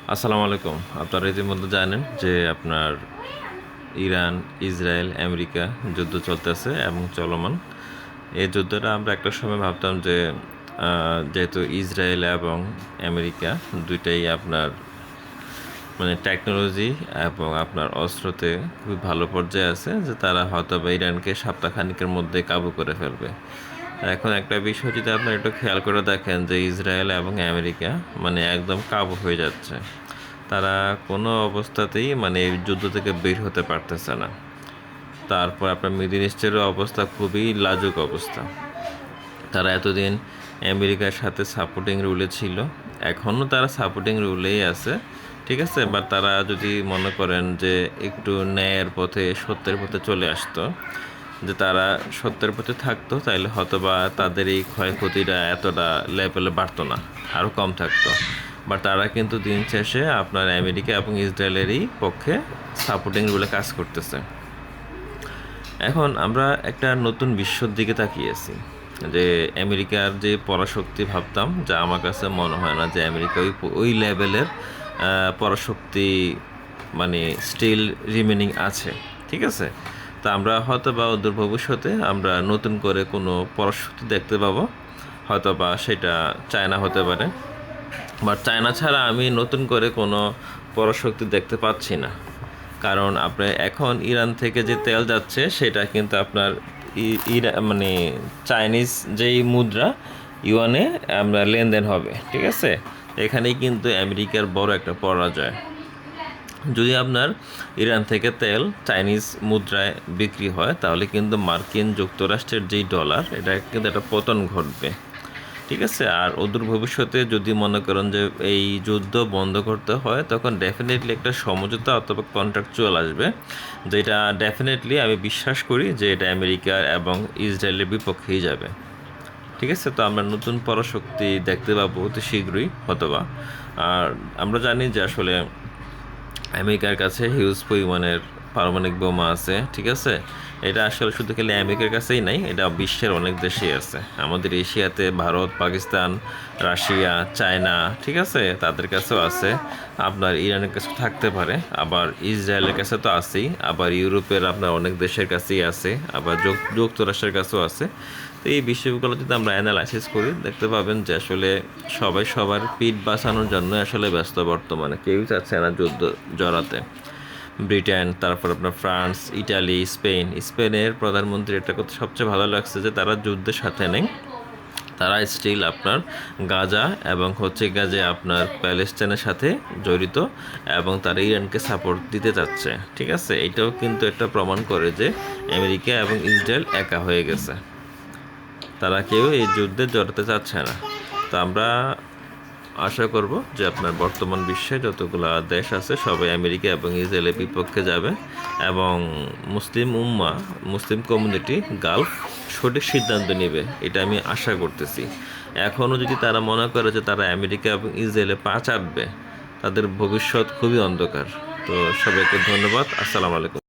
আসসালামু আলাইকুম। আপনারা ইতিমধ্যে জানেন যে আপনার ইরান, ইসরায়েল, আমেরিকা যুদ্ধ চলতেছে এবং চলমান। এই যুদ্ধটা আমরা একটা সময় ভাবতাম যে যেহেতু ইসরায়েল এবং আমেরিকা দুইটাই আপনার মানে টেকনোলজি এবং আপনার অস্ত্রতে খুবই ভালো পর্যায়ে আছে, যে তারা হয়তো বা ইরানকে সপ্তাহখানেকের মধ্যে কাবু করে ফেলবে। এখন একটা বিষয় যদি আপনারা একটু খেয়াল করে দেখেন যে ইসরায়েল এবং আমেরিকা মানে একদম কাবু হয়ে যাচ্ছে। তারা কোনো অবস্থাতেই মানে এই যুদ্ধ থেকে বের হতে পারতেছে না। তারপর আপনার মিডল ইস্টেরও অবস্থা খুবই লাজুক অবস্থা। তারা এতদিন আমেরিকার সাথে সাপোর্টিং রুলে ছিল, এখনও তারা সাপোর্টিং রুলেই আছে, ঠিক আছে। বা তারা যদি মনে করেন যে একটু ন্যায়ের পথে সত্যের পথে চলে আসতো, যে তারা সত্যের পথে থাকতো, তাইলে হয়তো বা তাদের এই ক্ষয়ক্ষতিটা এতটা লেভেলে বাড়তো না, আরও কম থাকতো। বাট তারা কিন্তু দিন শেষে আপনার আমেরিকা এবং ইসরায়েলেরই পক্ষে সাপোর্টিং রুলে কাজ করতেছে। এখন আমরা একটা নতুন বিশ্বর দিকে তাকিয়েছি, যে আমেরিকার যে পরাশক্তি ভাবতাম, যা আমার কাছে মনে হয় না যে আমেরিকা ওই লেভেলের পরাশক্তি মানে স্টিল রিমেনিং আছে, ঠিক আছে। তা আমরা হয়তো বা অদূর ভবিষ্যতে আমরা নতুন করে কোনো পরাশক্তি দেখতে পাবো, হয়তো বা সেটা চায়না হতে পারে। বাট চায়না ছাড়া আমি নতুন করে কোনো পরাশক্তি দেখতে পাচ্ছি না। কারণ আপনার এখন ইরান থেকে যে তেল যাচ্ছে সেটা কিন্তু আপনার মানে চাইনিজ যেই মুদ্রা ইউয়ানে আমরা লেনদেন হবে, ঠিক আছে। এখানেই কিন্তু আমেরিকার বড় একটা পরাজয়। যদি আপনার ইরান থেকে তেল চাইনিজ মুদ্রায় বিক্রি হয়, তাহলে কিন্তু মার্কিন যুক্তরাষ্ট্রের যেই ডলার, এটা কিন্তু একটা পতন ঘটবে, ঠিক আছে। আর অদূর ভবিষ্যতে যদি মনে করেন যে এই যুদ্ধ বন্ধ করতে হয়, তখন ডেফিনেটলি একটা সমঝোতা অথবা কন্ট্রাকচুয়াল আসবে, যেটা ডেফিনেটলি আমি বিশ্বাস করি যে এটা আমেরিকার এবং ইসরায়েলের বিপক্ষেই যাবে, ঠিক আছে। তো আমরা নতুন পরাশক্তি দেখতে পাবো অতি শীঘ্রই হয়তোবা। আর আমরা জানি যে আসলে আমেরিকার কাছে হিউজ পরিমাণের পারমাণবিক বোমা আছে, ঠিক আছে। এটা আসলে শুধু খালি আমেরিকার কাছেই নাই, এটা বিশ্বের অনেক দেশেই আছে। আমাদের এশিয়াতে ভারত, পাকিস্তান, রাশিয়া, চায়না, ঠিক আছে, তাদের কাছেও আছে। আপনার ইরানের কাছে থাকতে পারে, আবার ইসরায়েলের কাছে তো আছেই, আবার ইউরোপের আপনার অনেক দেশের কাছেই আছে, আবার যুক্তরাষ্ট্রের কাছেও আছে। তো এই বিষয়গুলো যদি আমরা অ্যানালাইসিস করি, দেখতে পাবেন যে আসলে সবাই সবার পিঠ বাঁচানোর জন্য আসলে ব্যস্ত বর্তমানে, কেউই চাচ্ছে না যুদ্ধ জড়াতে। ব্রিটেন, তারপর আপনার ফ্রান্স, ইটালি, স্পেনের প্রধানমন্ত্রী এটা করতে সবচেয়ে ভালো লাগছে যে তারা যুদ্ধের সাথে নেই, তারা স্টিল আপনার গাজা এবং গাজে আপনার প্যালেস্টাইনের সাথে জড়িত, এবং তারা ইরানকে সাপোর্ট দিতে চাচ্ছে, ঠিক আছে। এটাও কিন্তু একটা প্রমাণ করে যে আমেরিকা এবং ইসরায়েল একা হয়ে গেছে, তারা কেউ এই যুদ্ধে জড়াতে চাচ্ছে না। তো আমরা আশা করব যে আপনার বর্তমান বিশ্বে যতগুলো দেশ আছে সবাই আমেরিকা এবং ইসরায়েলের বিপক্ষে যাবে, এবং মুসলিম কমিউনিটি গালফ সঠিক সিদ্ধান্ত নেবে, এটা আমি আশা করতেছি। এখনও যদি তারা মনে করে যে তারা আমেরিকা এবং ইসরায়েলে পা চাটবে, তাদের ভবিষ্যৎ খুবই অন্ধকার। তো সবাইকে ধন্যবাদ। আসসালামু আলাইকুম।